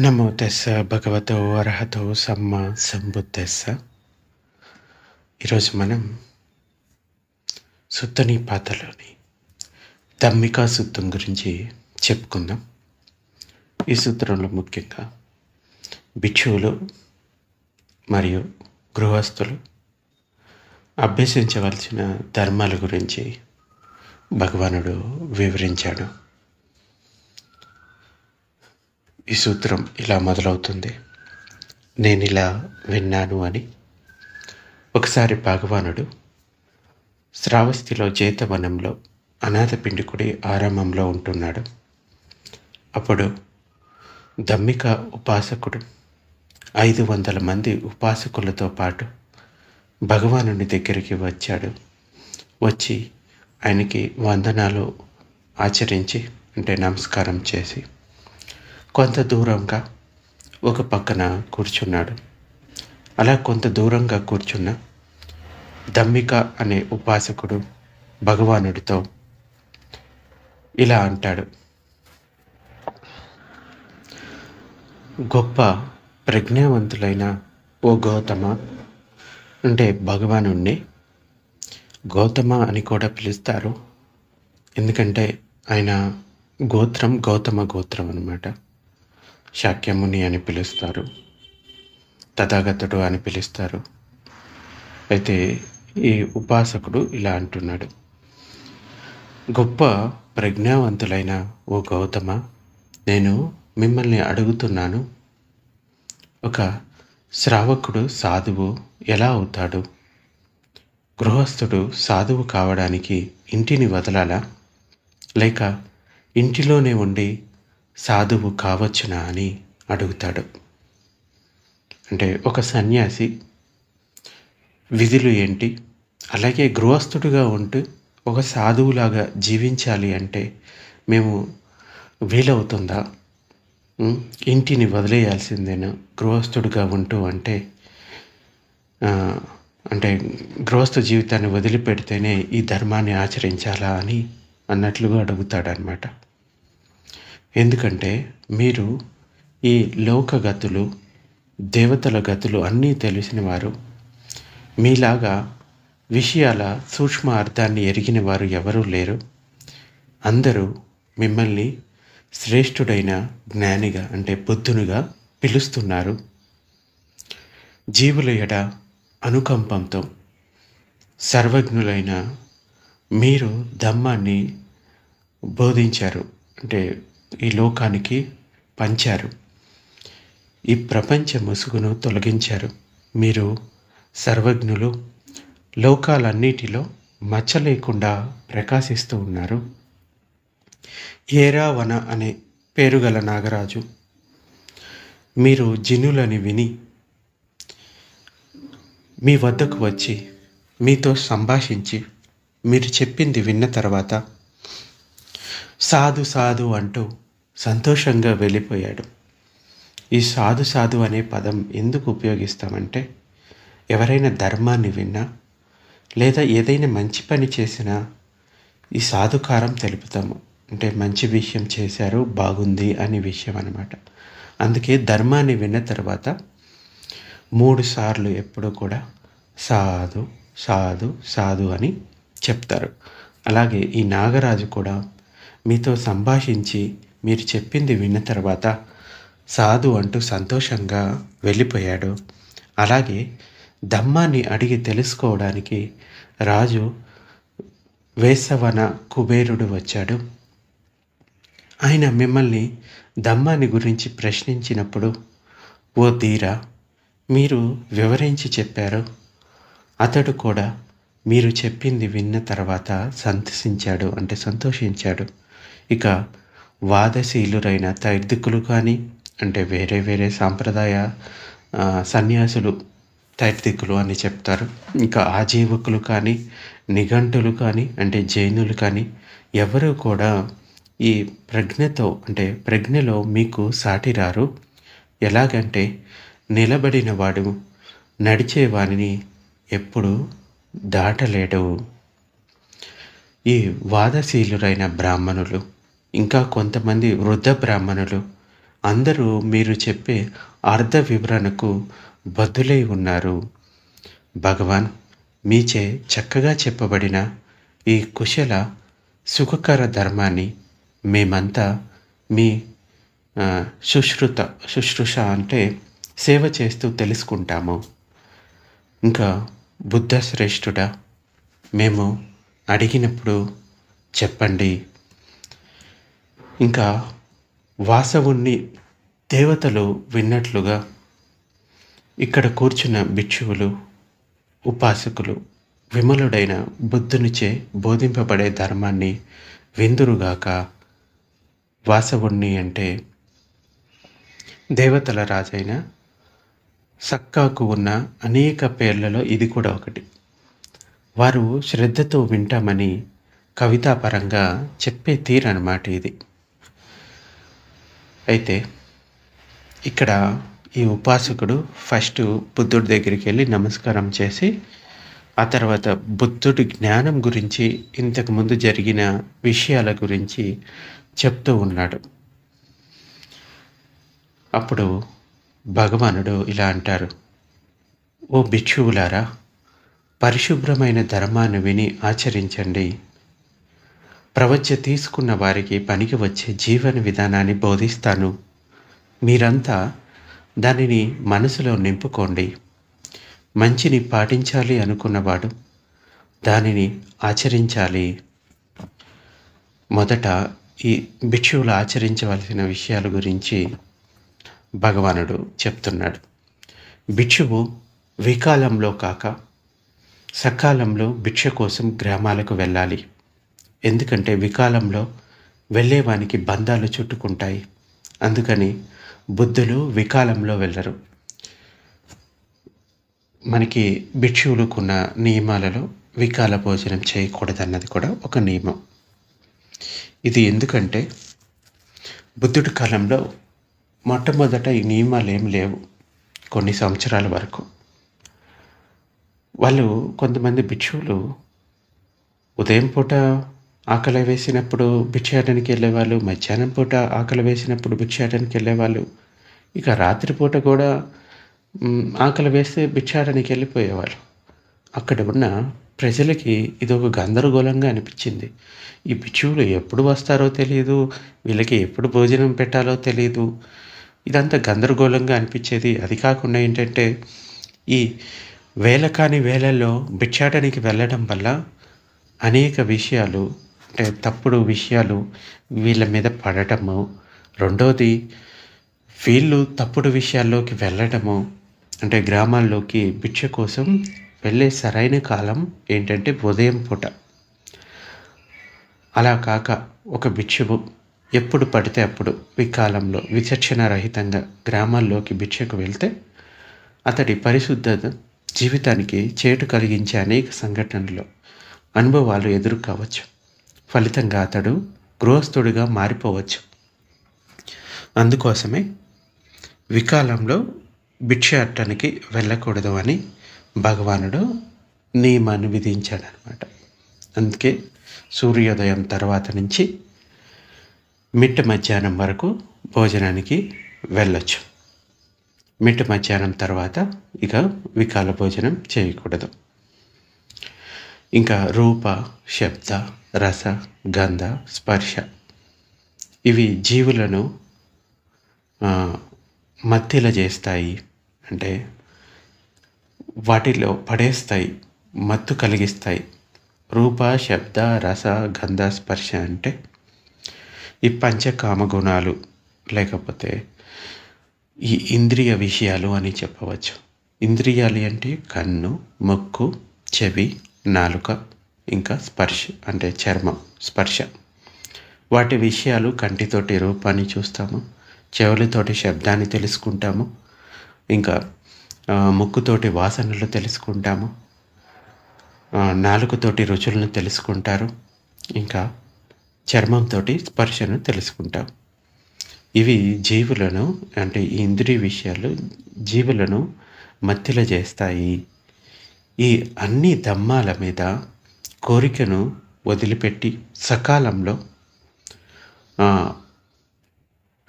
నమో తెస్స భగవతో అర్హతో సమ్మ సంబుద్దెస్స. ఈరోజు మనం సుత్తనీపాతలోని ధమ్మికా సూత్రం గురించి చెప్పుకుందాం. ఈ సూత్రంలో ముఖ్యంగా భిక్షువులు మరియు గృహస్థులు అభ్యసించవలసిన ధర్మాల గురించి భగవానుడు వివరించాడు. ఈ సూత్రం ఇలా మొదలవుతుంది. నేను ఇలా విన్నాను అని. ఒకసారి భగవానుడు శ్రావస్తిలో జేతవనంలో అనాథపిండికుడి ఆరామంలో ఉంటున్నాడు. అప్పుడు ధమ్మిక ఉపాసకుడు 500 మంది ఉపాసకులతో పాటు భగవానుని దగ్గరికి వచ్చి ఆయనకి వందనాలు ఆచరించి నమస్కారం చేసి కొంత దూరంగా ఒక పక్కన కూర్చున్నాడు. అలా కొంత దూరంగా కూర్చున్న ధమ్మిక అనే ఉపాసకుడు భగవానుడితో ఇలా అంటాడు. గొప్ప ప్రజ్ఞావంతులైన ఓ గౌతమ, భగవానుణ్ణి గౌతమ అని కూడా పిలుస్తారు. ఎందుకంటే ఆయన గోత్రం గౌతమ గోత్రం అన్నమాట. శాక్యముని అని పిలుస్తారు, తథాగతుడు అని పిలుస్తారు. అయితే ఈ ఉపాసకుడు ఇలా అంటున్నాడు. గొప్ప ప్రజ్ఞావంతులైన ఓ గౌతమ, నేను మిమ్మల్ని అడుగుతున్నాను, ఒక శ్రావకుడు సాధువు ఎలా అవుతాడు? గృహస్థుడు సాధువు కావడానికి ఇంటిని వదలాలా, లేక ఇంటిలోనే ఉండి సాధువు కావచ్చునా అని అడుగుతాడు. ఒక సన్యాసి విధులు ఏంటి, అలాగే గృహస్థుడిగా ఉంటూ ఒక సాధువులాగా జీవించాలి అంటే మేము వీలవుతుందా? ఇంటిని వదిలేయాల్సిందేనా గృహస్థుడిగా ఉంటూ? గృహస్థ జీవితాన్ని వదిలిపెడితేనే ఈ ధర్మాన్ని ఆచరించాలా అని అన్నట్లుగా అడుగుతాడనమాట. ఎందుకంటే మీరు ఈ లోకగతులు, దేవతల గతులు అన్నీ తెలిసిన వారు. మీలాగా విషయాల సూక్ష్మ అర్థాన్ని ఎరిగిన వారు ఎవరూ లేరు. అందరూ మిమ్మల్ని శ్రేష్ఠుడైన జ్ఞానిగా బుద్ధునిగా పిలుస్తున్నారు. జీవుల ఎడ అనుకంపంతో సర్వజ్ఞులైన మీరు ధమ్మాన్ని బోధించారు, ఈ లోకానికి పంచారు. ఈ ప్రపంచ ముసుగును తొలగించారు. మీరు సర్వజ్ఞులు, లోకాలన్నిటిలో మచ్చ లేకుండా ప్రకాశిస్తూ ఉన్నారు. ఏరావన అనే పేరుగల నాగరాజు మీరు జినులని విని మీ వద్దకు వచ్చి మీతో సంభాషించి మీరు చెప్పింది విన్న తర్వాత సాధు సాధు అంటూ సంతోషంగా వెళ్ళిపోయాడు. ఈ సాధు సాధు అనే పదం ఎందుకు ఉపయోగిస్తామంటే, ఎవరైనా ధర్మాన్ని విన్నా లేదా ఏదైనా మంచి పని చేసినా ఈ సాధుకారం తెలుపుతాము. మంచి విషయం చేశారు, బాగుంది అనే విషయం అన్నమాట. అందుకే ధర్మాన్ని విన్న తర్వాత 3 సార్లు ఎప్పుడూ కూడా సాధు సాధు సాధు అని చెప్తారు. అలాగే ఈ నాగరాజు కూడా మీతో సంభాషించి మీరు చెప్పింది విన్న తర్వాత సాధు అంటూ సంతోషంగా వెళ్ళిపోయాడు. అలాగే ధమ్మాన్ని అడిగి తెలుసుకోవడానికి రాజు వేసవన కుబేరుడు వచ్చాడు. ఆయన మిమ్మల్ని ధమ్మాన్ని గురించి ప్రశ్నించినప్పుడు, ఓ ధీరా, మీరు వివరించి చెప్పారు. అతడు కూడా మీరు చెప్పింది విన్న తర్వాత సంతోషించాడు. ఇక వాదశీలురైన తైర్దికులు కానీ, వేరే వేరే సాంప్రదాయ సన్యాసులు తైర్దికులు అని చెప్తారు. ఇంకా ఆజీవకులు కానీ, నిఘంటులు కానీ, జైనులు కానీ ఎవరు కూడా ఈ ప్రజ్ఞలో మీకు సాటిరారు. ఎలాగంటే నిలబడిన వాడు నడిచేవాడిని ఎప్పుడు దాటలేడు. ఈ వాదశీలురైన బ్రాహ్మణులు, ఇంకా కొంతమంది వృద్ధ బ్రాహ్మణులు అందరూ మీరు చెప్పే అర్థ వివరణకు బద్దులై ఉన్నారు. భగవాన్, మీచే చక్కగా చెప్పబడిన ఈ కుశల సుఖకర ధర్మాన్ని మేమంతా మీ శుశ్రూష అంటే సేవ చేస్తూ తెలుసుకుంటాము. ఇంకా బుద్ధ శ్రేష్ఠుడా, మేము అడిగినప్పుడు చెప్పండి. ఇంకా వాసవుణ్ణి దేవతలు విన్నట్లుగా ఇక్కడ కూర్చున్న భిక్షువులు, ఉపాసకులు విమలుడైన బుద్ధునిచే బోధింపబడే ధర్మాన్ని విందురుగాక. వాసవుణ్ణి అంటే దేవతల రాజైన సక్కాకు ఉన్న అనేక పేర్లలో ఇది కూడా ఒకటి. వారు శ్రద్ధతో వింటామని కవితాపరంగా చెప్పే తీరన్నమాట ఇది. అయితే ఇక్కడ ఈ ఉపాసకుడు ఫస్ట్ బుద్ధుడి దగ్గరికి వెళ్ళి నమస్కారం చేసి, ఆ తర్వాత బుద్ధుడి జ్ఞానం గురించి, ఇంతకుముందు జరిగిన విషయాల గురించి చెప్తూ ఉన్నాడు. అప్పుడు భగవానుడు ఇలా అంటారు, ఓ భిక్షువులారా, పరిశుభ్రమైన ధర్మాన్ని విని ఆచరించండి. ప్రవచ తీసుకున్న వారికి పనికి వచ్చే జీవన విధానాన్ని బోధిస్తాను. మీరంతా దానిని మనసులో నింపుకోండి. మంచిని పాటించాలి అనుకున్నవాడు దానిని ఆచరించాలి. మొదట ఈ భిక్షువులు ఆచరించవలసిన విషయాల గురించి భగవానుడు చెప్తున్నాడు. భిక్షువు వికాలంలో కాక సకాలంలో భిక్ష కోసం గ్రామాలకు వెళ్ళాలి. ఎందుకంటే వికాలంలో వెళ్ళేవానికి బంధాలు చుట్టుకుంటాయి. అందుకని బుద్ధులు వికాలంలో వెళ్ళరు. మనకి భిక్షువులకున్న నియమాలలో వికాల భోజనం చేయకూడదన్నది కూడా ఒక నియమం. ఇది ఎందుకంటే బుద్ధుడి కాలంలో మొట్టమొదట ఈ నియమాలు ఏం లేవు. కొన్ని సంవత్సరాల వరకు వాళ్ళు కొంతమంది భిక్షువులు ఉదయం పూట ఆకలి వేసినప్పుడు భిక్షాటనకి వెళ్ళేవాళ్ళు, మధ్యాహ్నం పూట ఆకలి వేసినప్పుడు భిక్షాటనకి వెళ్ళేవాళ్ళు, ఇక రాత్రిపూట కూడా ఆకలి వేస్తే భిక్షాటనకి వెళ్ళిపోయేవాళ్ళు. అక్కడ ఉన్న ప్రజలకి ఇది ఒక గందరగోళంగా అనిపించింది. ఈ భిక్షువులు ఎప్పుడు వస్తారో తెలియదు, వీళ్ళకి ఎప్పుడు భోజనం పెట్టాలో తెలియదు. ఇదంతా గందరగోళంగా అనిపించేది. అది కాకుండా ఏంటంటే ఈ వేళ కాని వేళల్లో భిక్షాటనకి వెళ్ళడం వల్ల అనేక విషయాలు, అంటే తప్పుడు విషయాలు వీళ్ళ మీద పడటము, రెండోది వీళ్ళు తప్పుడు విషయాల్లోకి వెళ్ళడము. అంటే గ్రామాల్లోకి భిక్ష కోసం వెళ్ళే సరైన కాలం ఏంటంటే ఉదయం పూట. అలా కాక ఒక భిక్షువు ఎప్పుడు పడితే అప్పుడు వికాలంలో విచక్షణ రహితంగా గ్రామాల్లోకి భిక్షకు వెళ్తే అతడి పరిశుద్ధత జీవితానికి చేటు కలిగించే అనేక సంఘటనలు, అనుభవాలు ఎదురు కావచ్చు. ఫలితంగా అతడు గృహస్థుడిగా మారిపోవచ్చు. అందుకోసమే వికాలంలో భిక్షాటనకి వెళ్ళకూడదు అని భగవానుడు నియమాన్ని విధించాడనమాట. అందుకే సూర్యోదయం తర్వాత నుంచి మిట్ట మధ్యాహ్నం వరకు భోజనానికి వెళ్ళొచ్చు. మిట్ట మధ్యాహ్నం తర్వాత ఇక వికాల భోజనం చేయకూడదు. ఇంకా రూప, శబ్ద, రస, గంధ, స్పర్శ ఇవి జీవులను మత్తిల చేస్తాయి. అంటే వాటిలో పడేస్తాయి, మత్తు కలిగిస్తాయి. రూప, శబ్ద, రస, గంధ, స్పర్శ అంటే ఈ పంచకామగుణాలు, లేకపోతే ఈ ఇంద్రియ విషయాలు అని చెప్పవచ్చు. ఇంద్రియాలు అంటే కన్ను, ముక్కు, చెవి, నాలుక, ఇంకా స్పర్శ అంటే చర్మం, స్పర్శ. వాటి విషయాలు కంటితోటి రూపాన్ని చూస్తాము, చెవులతోటి శబ్దాన్ని తెలుసుకుంటాము, ఇంకా ముక్కుతోటి వాసనలు తెలుసుకుంటాము, నాలుకతోటి రుచులను తెలుసుకుంటారు, ఇంకా చర్మంతో స్పర్శను తెలుసుకుంటాం. ఇవి జీవులను, అంటే ఈ ఇంద్రియ విషయాలు జీవులను మత్తిల చేస్తాయి. ఈ అన్ని ధమ్మాల మీద కోరికను వదిలిపెట్టి సకాలంలో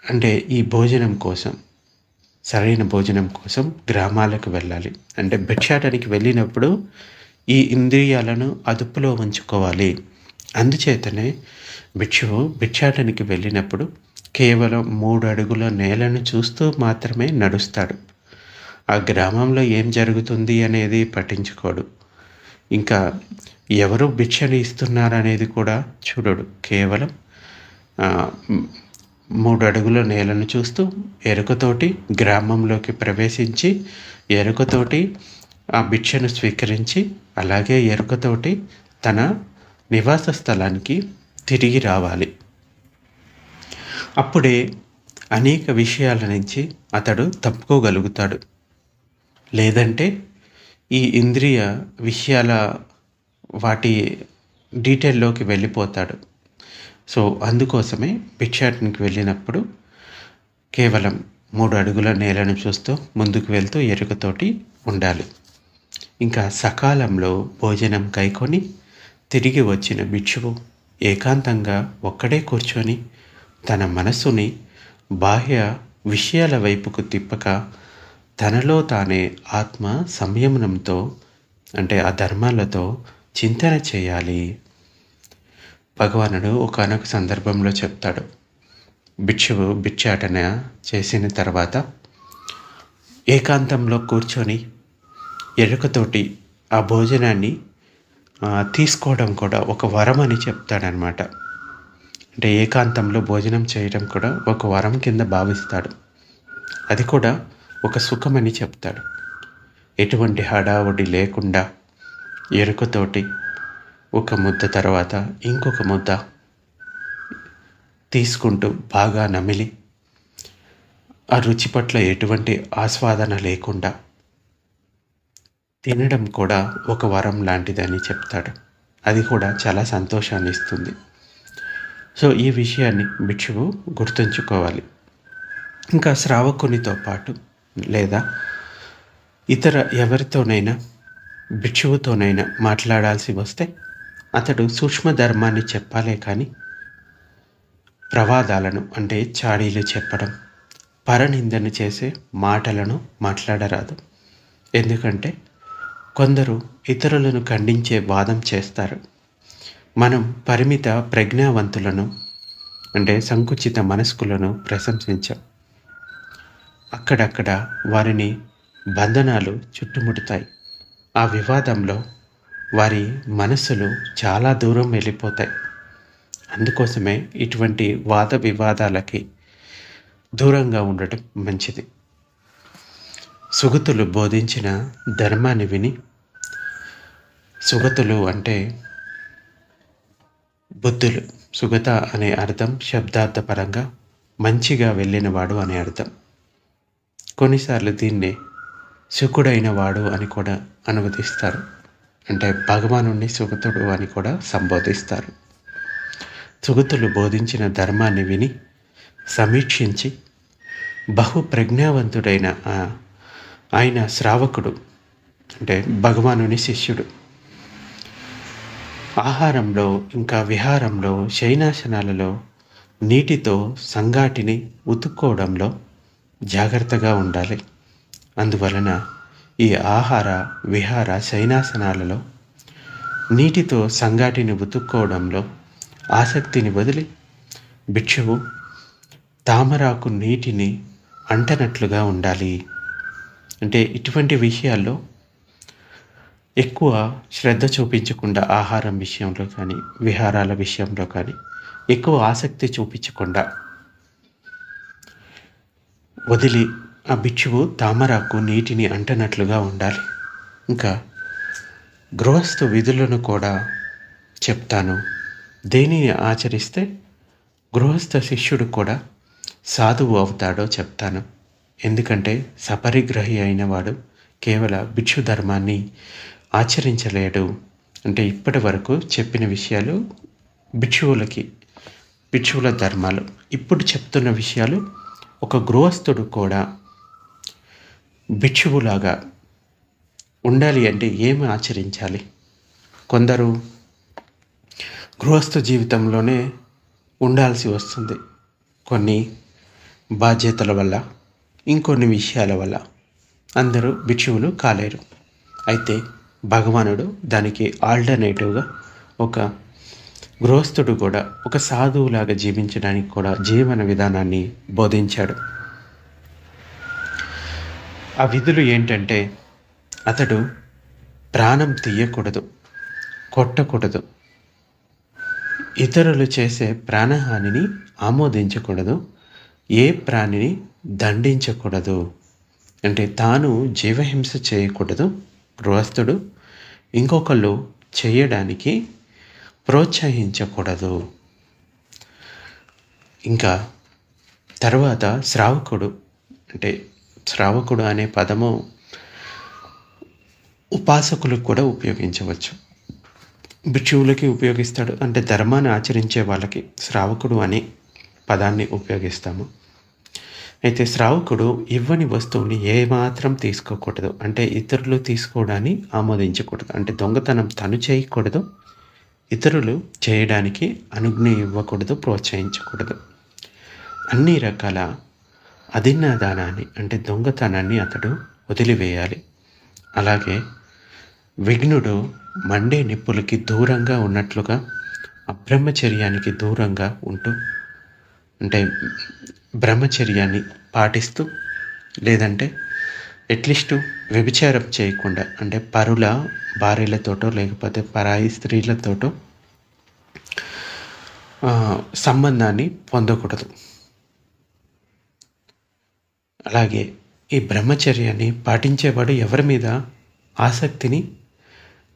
అంటే ఈ భోజనం కోసం, సరైన భోజనం కోసం గ్రామాలకు వెళ్ళాలి. అంటే భిక్షాటనకి వెళ్ళినప్పుడు ఈ ఇంద్రియాలను అదుపులో ఉంచుకోవాలి. అందుచేతనే భిక్షువు భిక్షాటనకి వెళ్ళినప్పుడు కేవలం 3 అడుగుల నేలను చూస్తూ మాత్రమే నడుస్తాడు. ఆ గ్రామంలో ఏం జరుగుతుంది అనేది పట్టించుకోడు. ఇంకా ఎవరు భిక్షని ఇస్తున్నారనేది కూడా చూడడు. కేవలం 3 అడుగుల నేలను చూస్తూ ఎరుకతోటి గ్రామంలోకి ప్రవేశించి ఎరుకతోటి ఆ భిక్షను స్వీకరించి అలాగే ఎరుకతోటి తన నివాస స్థలానికి తిరిగి రావాలి. అప్పుడే అనేక విషయాల నుంచి అతడు తప్పుకోగలుగుతాడు. లేదంటే ఈ ఇంద్రియ విషయాల వాటి డీటెయిల్లోకి వెళ్ళిపోతాడు. సో అందుకోసమే భిక్షాటనకి వెళ్ళినప్పుడు కేవలం 3 అడుగుల నేలను చూస్తూ ముందుకు వెళ్తూ ఎరుకతోటి ఉండాలి. ఇంకా సకాలంలో భోజనం కైకొని తిరిగి వచ్చిన భిక్షువు ఏకాంతంగా ఒక్కడే కూర్చొని తన మనస్సుని బాహ్య విషయాల వైపుకు తిప్పక తనలో తానే ఆత్మ సంయమనంతో, అంటే ఆ ధర్మాలతో చింతన చేయాలి. భగవానుడు ఒకానొక సందర్భంలో చెప్తాడు, భిక్షువు భిక్షాటన చేసిన తర్వాత ఏకాంతంలో కూర్చొని ఎరుకతోటి ఆ భోజనాన్ని తీసుకోవడం కూడా ఒక వరం అని చెప్తాడనమాట. అంటే ఏకాంతంలో భోజనం చేయడం కూడా ఒక వరం కింద భావిస్తాడు. అది కూడా ఒక సుఖమని చెప్తాడు. ఎటువంటి హడావుడి లేకుండా ఎరుకతోటి ఒక ముద్ద తర్వాత ఇంకొక ముద్ద తీసుకుంటూ బాగా నమిలి ఆ రుచి పట్ల ఎటువంటి ఆస్వాదన లేకుండా తినడం కూడా ఒక వరం లాంటిదని చెప్తాడు. అది కూడా చాలా సంతోషాన్ని ఇస్తుంది. సో ఈ విషయాన్ని భిక్షువు గుర్తుంచుకోవాలి. ఇంకా శ్రావకునితో పాటు లేదా ఇతర ఎవరితోనైనా భిక్షువుతోనైనా మాట్లాడాల్సి వస్తే అతడు సూక్ష్మ ధర్మాన్ని చెప్పాలే కానీ ప్రవాదాలను, అంటే చాడీలు చెప్పడం, పరనిందను చేసే మాటలను మాట్లాడరాదు. ఎందుకంటే కొందరు ఇతరులను ఖండించే వాదం చేస్తారు. మనం పరిమిత ప్రజ్ఞావంతులను, అంటే సంకుచిత మనస్కులను ప్రశంసించాం. అక్కడక్కడ వారిని బంధనాలు చుట్టుముడతాయి. ఆ వివాదంలో వారి మనస్సులు చాలా దూరం వెళ్ళిపోతాయి. అందుకోసమే ఇటువంటి వాద వివాదాలకి దూరంగా ఉండటం మంచిది. సుగతులు బోధించిన ధర్మాన్ని విని, సుగతులు అంటే బుద్ధులు, సుగత అనే అర్థం శబ్దార్థపరంగా మంచిగా వెళ్ళినవాడు అనే అర్థం. కొన్నిసార్లు దీన్నే సుకుడైన వాడు అని కూడా అనువదిస్తారు. అంటే భగవానుణ్ణి సుగతుడు అని కూడా సంబోధిస్తారు. సుగతులు బోధించిన ధర్మాన్ని విని సమీక్షించి బహు ప్రజ్ఞావంతుడైన ఆయన శ్రావకుడు, అంటే భగవానుని శిష్యుడు, ఆహారంలో ఇంకా విహారంలో శయనాసనాలలో నీటితో సంగాటిని ఉతుక్కోవడంలో జాగ్రత్తగా ఉండాలి. అందువలన ఈ ఆహార విహార శయనాసనాలలో నీటితో సంగాటిని ఉతుక్కోవడంలో ఆసక్తిని వదిలి భిక్షువు తామరాకు నీటిని అంటనట్లుగా ఉండాలి. అంటే ఇటువంటి విషయాల్లో ఎక్కువ శ్రద్ధ చూపించకుండా, ఆహారం విషయంలో కానీ విహారాల విషయంలో కానీ ఎక్కువ ఆసక్తి చూపించకుండా వదిలి ఆ భిక్షువు తామరాకు నీటిని అంటనట్లుగా ఉండాలి. ఇంకా గృహస్థు విధులను కూడా చెప్తాను. దేనిని ఆచరిస్తే గృహస్థ శిష్యుడు కూడా సాధువు అవుతాడో చెప్తాను. ఎందుకంటే సపరిగ్రహి అయిన వాడు కేవల భిక్షు ధర్మాన్ని ఆచరించలేడు. అంటే ఇప్పటి వరకు చెప్పిన విషయాలు భిక్షువుల ధర్మాలు. ఇప్పుడు చెప్తున్న విషయాలు ఒక గృహస్థుడు కూడా భిక్షువులాగా ఉండాలి అంటే ఏమి ఆచరించాలి. కొందరు గృహస్థ జీవితంలోనే ఉండాల్సి వస్తుంది. కొన్ని బాధ్యతల వల్ల, ఇంకొన్ని విషయాల వల్ల అందరూ భిక్షువులు కాలేరు. అయితే భగవానుడు దానికి ఆల్టర్నేటివ్గా ఒక గృహస్థుడు కూడా ఒక సాధువులాగా జీవించడానికి కూడా జీవన విధానాన్ని బోధించాడు. ఆ విధులు ఏంటంటే, అతడు ప్రాణం తీయకూడదు, కొట్టకూడదు, ఇతరులు చేసే ప్రాణహానిని ఆమోదించకూడదు, ఏ ప్రాణిని దండించకూడదు. అంటే తాను జీవహింస చేయకూడదు గృహస్థుడు, ఇంకొకళ్ళు చేయడానికి ప్రోత్సహించకూడదు. ఇంకా తర్వాత శ్రావకుడు, అంటే శ్రావకుడు అనే పదము ఉపాసకులకు కూడా ఉపయోగించవచ్చు. భిక్షువులకి ఉపయోగిస్తాడు, అంటే ధర్మాన్ని ఆచరించే వాళ్ళకి శ్రావకుడు అనే పదాన్ని ఉపయోగిస్తాము. అయితే శ్రావకుడు ఇవ్వని వస్తువుని ఏమాత్రం తీసుకోకూడదు, అంటే ఇతరులు తీసుకోవడాన్ని ఆమోదించకూడదు. అంటే దొంగతనం తను చేయకూడదు, ఇతరులు చేయడానికి అనుజ్ఞ ఇవ్వకూడదు, ప్రోత్సహించకూడదు. అన్ని రకాల అధిన్నాదానాన్ని, అంటే దొంగతనాన్ని అతడు వదిలివేయాలి. అలాగే విఘ్నుడు మండే నిప్పులకి దూరంగా ఉన్నట్లుగా అబ్రహ్మచర్యానికి దూరంగా ఉంటూ, అంటే బ్రహ్మచర్యాన్ని పాటిస్తూ, లేదంటే అట్లీస్ట్ వ్యభిచారం చేయకుండా, అంటే పరుల భార్యలతోటో లేకపోతే పరాయి స్త్రీలతోటో సంబంధాన్ని పొందకూడదు. అలాగే ఈ బ్రహ్మచర్యాన్ని పాటించేవాడు ఎవరి మీద ఆసక్తిని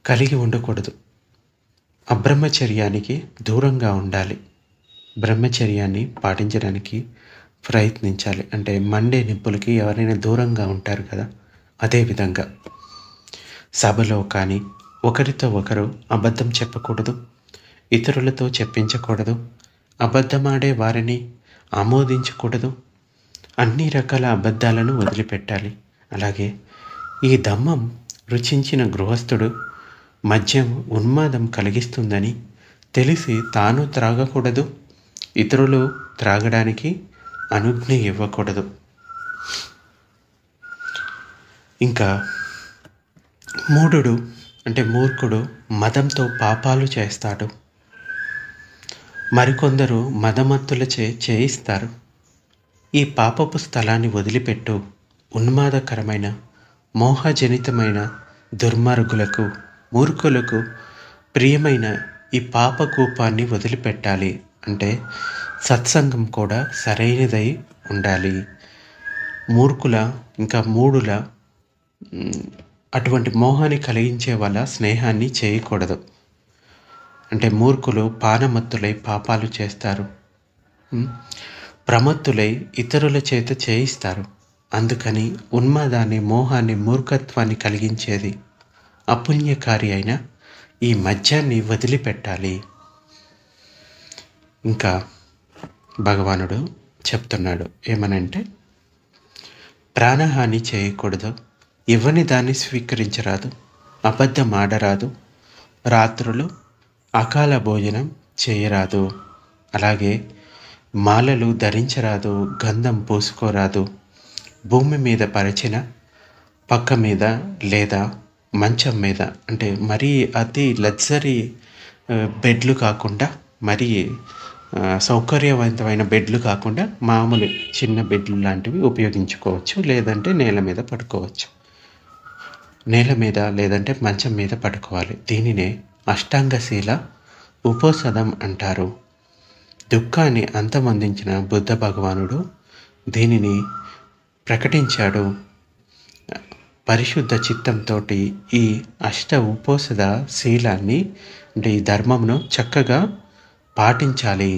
కలిగి ఉండకూడదు. అబ్రహ్మచర్యానికి దూరంగా ఉండాలి, బ్రహ్మచర్యాన్ని పాటించడానికి ప్రయత్నించాలి. అంటే మండే నిప్పులకి ఎవరైనా దూరంగా ఉంటారు కదా, అదేవిధంగా సభలో కానీ ఒకరితో ఒకరు అబద్ధం చెప్పకూడదు, ఇతరులతో చెప్పించకూడదు, అబద్ధమాడే వారిని ఆమోదించకూడదు, అన్ని రకాల అబద్ధాలను వదిలిపెట్టాలి. అలాగే ఈ దమ్మం రుచించిన గృహస్థుడు మద్యం ఉన్మాదం కలిగిస్తుందని తెలిసి తాను త్రాగకూడదు, ఇతరులు త్రాగడానికి అనుజ్ఞ ఇవ్వకూడదు. ఇంకా మూఢుడు, అంటే మూర్ఖుడు మదంతో పాపాలు చేస్తాడు. మరికొందరు మదమత్తులచే చేయిస్తారు. ఈ పాపపు స్థలాన్ని వదిలిపెట్టు. ఉన్మాదకరమైన మోహజనితమైన దుర్మార్గులకు, మూర్ఖులకు ప్రియమైన ఈ పాపకూపాన్ని వదిలిపెట్టాలి. అంటే సత్సంగం కూడా సరైనదై ఉండాలి. మూర్ఖుల ఇంకా మూఢుల అటువంటి మోహాన్ని కలిగించే వాళ్ళ స్నేహాన్ని చేయకూడదు. అంటే మూర్ఖులు పానమత్తులై పాపాలు చేస్తారు, ప్రమత్తులై ఇతరుల చేత చేయిస్తారు. అందుకని ఉన్మాదాన్ని, మోహాన్ని, మూర్ఖత్వాన్ని కలిగించేది అపుణ్యకారి అయిన ఈ మద్యాన్ని వదిలిపెట్టాలి. ఇంకా భగవానుడు చెప్తున్నాడు ఏమనంటే, ప్రాణహాని చేయకూడదు, ఇవ్వని దాన్ని స్వీకరించరాదు, అబద్ధం ఆడరాదు, రాత్రులు అకాల భోజనం చేయరాదు, అలాగే మాలలు ధరించరాదు, గంధం పూసుకోరాదు, భూమి మీద పరిచిన పక్క మీద లేదా మంచం మీద, అంటే మరీ అతి లగ్జరీ బెడ్లు కాకుండా, మరీ సౌకర్యవంతమైన బెడ్లు కాకుండా మామూలు చిన్న బెడ్లు లాంటివి ఉపయోగించుకోవచ్చు. లేదంటే నేల మీద పడుకోవచ్చు. నేల మీద లేదంటే మంచం మీద పడుకోవాలి. దీనినే అష్టాంగశీల ఉపోసదం అంటారు. దుఃఖాన్ని అంతమొందించిన బుద్ధ భగవానుడు దీనిని ప్రకటించాడు. పరిశుద్ధ చిత్తంతో ఈ అష్ట ఉపోసద శీలాన్ని, అంటే ఈ ధర్మమును చక్కగా పాటించాలి.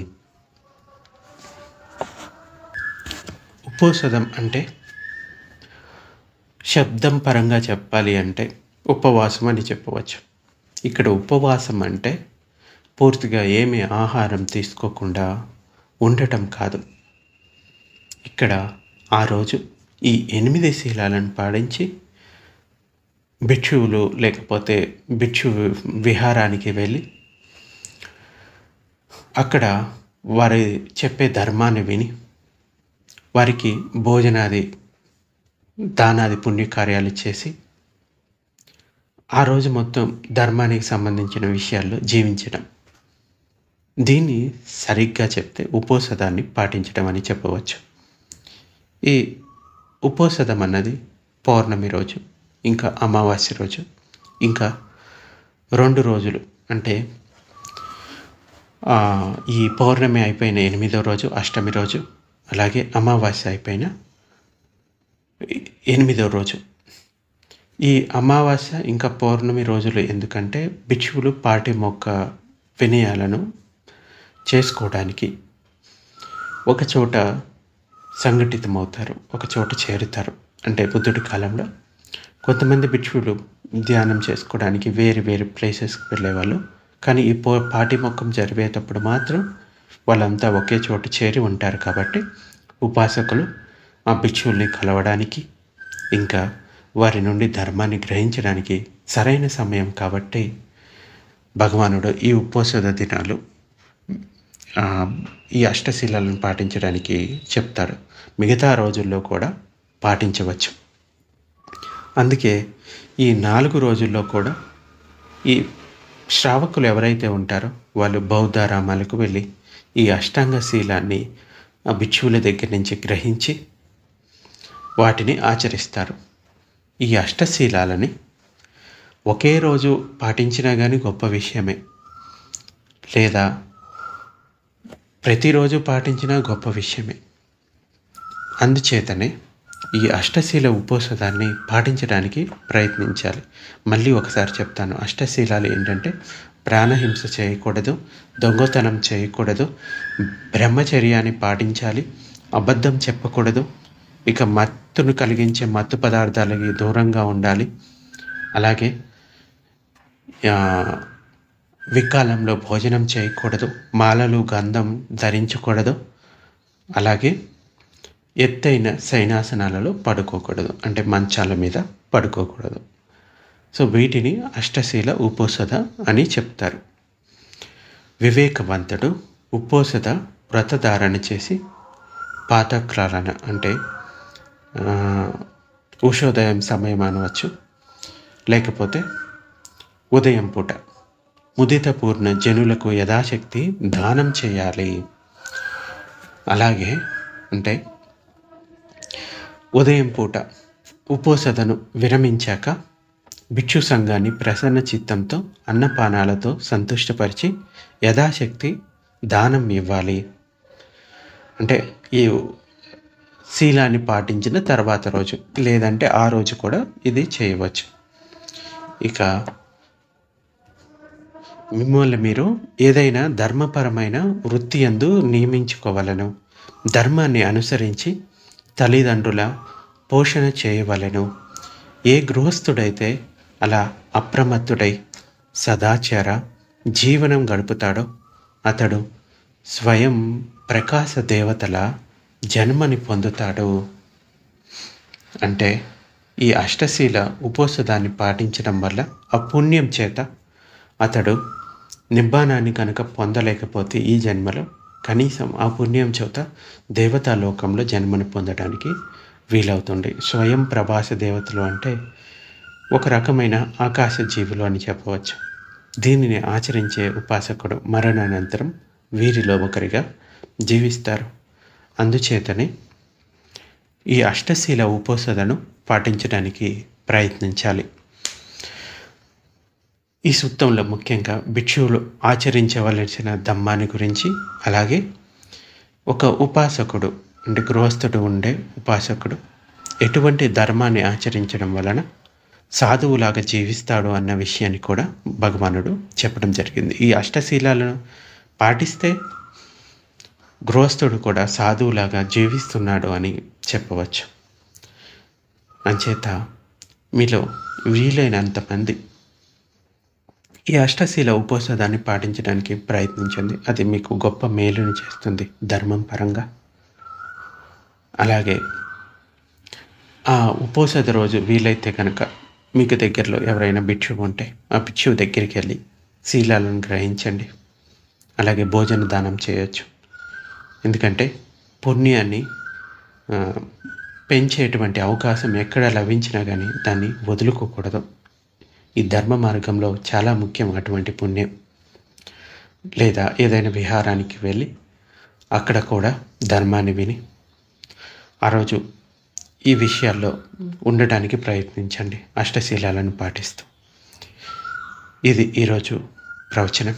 ఉపోసదం అంటే శబ్దం పరంగా చెప్పాలి అంటే ఉపవాసం అని చెప్పవచ్చు. ఇక్కడ ఉపవాసం అంటే పూర్తిగా ఏమీ ఆహారం తీసుకోకుండా ఉండటం కాదు. ఇక్కడ ఆ రోజు ఈ 8 శీలాలను పాటించి భిక్షువులు లేకపోతే భిక్షు విహారానికి వెళ్ళి అక్కడ వారి చెప్పే ధర్మాన్ని విని వారికి భోజనాది దానాది పుణ్యకార్యాలు చేసి ఆ రోజు మొత్తం ధర్మానికి సంబంధించిన విషయాల్లో జీవించడం. దీన్ని సరిగ్గా చెప్తే ఉపోసదాన్ని పాటించడం అని చెప్పవచ్చు. ఈ ఉపోసదం అన్నది పౌర్ణమి రోజు, ఇంకా అమావాస్య రోజు, ఇంకా 2 రోజులు అంటే ఈ పౌర్ణమి అయిపోయిన 8వ రోజు అష్టమి రోజు, అలాగే అమావాస్య అయిపోయిన 8వ రోజు. ఈ అమావాస్య ఇంకా పౌర్ణమి రోజులు ఎందుకంటే భిక్షువులు పాటి మొక్క వినయాలను చేసుకోవడానికి ఒకచోట సంఘటితమవుతారు, ఒకచోట చేరుతారు. అంటే బుద్ధుడి కాలంలో కొంతమంది భిక్షువులు ధ్యానం చేసుకోవడానికి వేరు వేరు ప్లేసెస్కి వెళ్ళేవాళ్ళు. కానీ ఈ పాటి మొక్కం జరిగేటప్పుడు మాత్రం వాళ్ళంతా ఒకే చోట చేరి ఉంటారు. కాబట్టి ఉపాసకులు ఆ భిక్షువుల్ని కలవడానికి, ఇంకా వారి నుండి ధర్మాన్ని గ్రహించడానికి సరైన సమయం. కాబట్టి భగవానుడు ఈ ఉపోసద దినాలు ఈ అష్టశీలాలను పాటించడానికి చెప్తాడు. మిగతా రోజుల్లో కూడా పాటించవచ్చు. అందుకే ఈ 4 రోజుల్లో కూడా ఈ శ్రావకులు ఎవరైతే ఉంటారో వాళ్ళు బౌద్ధారామాలకు వెళ్ళి ఈ అష్టాంగ శీలాన్ని ఆ భిక్షువుల దగ్గర నుంచి గ్రహించి వాటిని ఆచరిస్తారు. ఈ అష్టశీలాలని ఒకే రోజు పాటించినా కానీ గొప్ప విషయమే, లేదా ప్రతిరోజు పాటించినా గొప్ప విషయమే. అందుచేతనే ఈ అష్టశీల ఉపోసదాన్ని పాటించడానికి ప్రయత్నించాలి. మళ్ళీ ఒకసారి చెప్తాను. అష్టశీలాలు ఏంటంటే ప్రాణహింస చేయకూడదు, దొంగతనం చేయకూడదు, బ్రహ్మచర్యాన్ని పాటించాలి, అబద్ధం చెప్పకూడదు, ఇక మత్తును కలిగించే మత్తు పదార్థాలకి దూరంగా ఉండాలి, అలాగే వికాలంలో భోజనం చేయకూడదు, మాలలు గంధం ధరించకూడదు, అలాగే ఎత్తైన సైనాసనాలలో పడుకోకూడదు, అంటే మంచాల మీద పడుకోకూడదు. సో వీటిని అష్టశీల ఉపోసద అని చెప్తారు. వివేకవంతుడు ఉపోసద వ్రతధారణ చేసి పాతక్రాలన అంటే ఉషోదయం సమయం అనవచ్చు, లేకపోతే ఉదయం పూట ముదితపూర్ణ జనులకు యథాశక్తి దానం చేయాలి. అలాగే అంటే ఉదయం పూట ఉపోసదను విరమించాక భిక్షు సంఘాన్ని ప్రసన్న చిత్తంతో అన్నపానాలతో సంతుష్టపరిచి యథాశక్తి దానం ఇవ్వాలి. అంటే ఈ శీలాన్ని పాటించిన తర్వాత రోజు, లేదంటే ఆ రోజు కూడా ఇది చేయవచ్చు. ఇక మిమ్మల్ని మీరు ఏదైనా ధర్మపరమైన వృత్తి యందు నియమించుకోవలను, ధర్మాన్ని అనుసరించి తల్లిదండ్రుల పోషణ చేయవలెను. ఏ గృహస్థుడైతే అలా అప్రమత్తుడై సదాచార జీవనం గడుపుతాడో అతడు స్వయం ప్రకాశ దేవతల జన్మని పొందుతాడు. అంటే ఈ అష్టశీల ఉపోసదాన్ని పాటించడం వల్ల ఆ పుణ్యం చేత అతడు నిబ్బానాన్ని కనుక పొందలేకపోతే ఈ జన్మలో కనీసం ఆ పుణ్యం చేత దేవతాలోకంలో జన్మను పొందడానికి వీలవుతుంది. స్వయం ప్రభాస దేవతలు అంటే ఒక రకమైన ఆకాశ జీవులు అని చెప్పవచ్చు. దీనిని ఆచరించే ఉపాసకుడు మరణానంతరం వీరిలో ఒకరిగా జీవిస్తారు. అందుచేతనే ఈ అష్టశీల ఉపోసదను పాటించడానికి ప్రయత్నించాలి. ఈ సూక్తంలో ముఖ్యంగా భిక్షువులు ఆచరించవలసిన ధమ్మాన్ని గురించి, అలాగే ఒక ఉపాసకుడు అంటే గృహస్థుడు ఉండే ఉపాసకుడు ఎటువంటి ధర్మాన్ని ఆచరించడం వలన సాధువులాగా జీవిస్తాడు అన్న విషయాన్ని కూడా భగవానుడు చెప్పడం జరిగింది. ఈ అష్టశీలాలను పాటిస్తే గృహస్థుడు కూడా సాధువులాగా జీవిస్తున్నాడు అని చెప్పవచ్చు. అంచేత మీలో వీలైనంత మంది ఈ అష్టశీల ఉపోసదాన్ని పాటించడానికి ప్రయత్నించండి. అది మీకు గొప్ప మేలుని చేస్తుంది ధర్మం పరంగా. అలాగే ఆ ఉపోసద రోజు వీలైతే కనుక మీకు దగ్గరలో ఎవరైనా భిక్షువు ఉంటే ఆ భిక్షువు దగ్గరికి వెళ్ళి శీలాలను గ్రహించండి. అలాగే భోజన దానం చేయొచ్చు. ఎందుకంటే పుణ్యాన్ని ఆ, పెంచేటువంటి అవకాశం ఎక్కడ లభించినా కానీ దాన్ని వదులుకోకూడదు. ఈ ధర్మ మార్గంలో చాలా ముఖ్యం అటువంటి పుణ్యం. లేదా ఏదైనా విహారానికి వెళ్ళి అక్కడ కూడా ధర్మాన్ని విని ఆ రోజు ఈ విషయాల్లో ఉండటానికి ప్రయత్నించండి, అష్టశీలాలను పాటిస్తూ. ఇది ఈరోజు ప్రవచనం.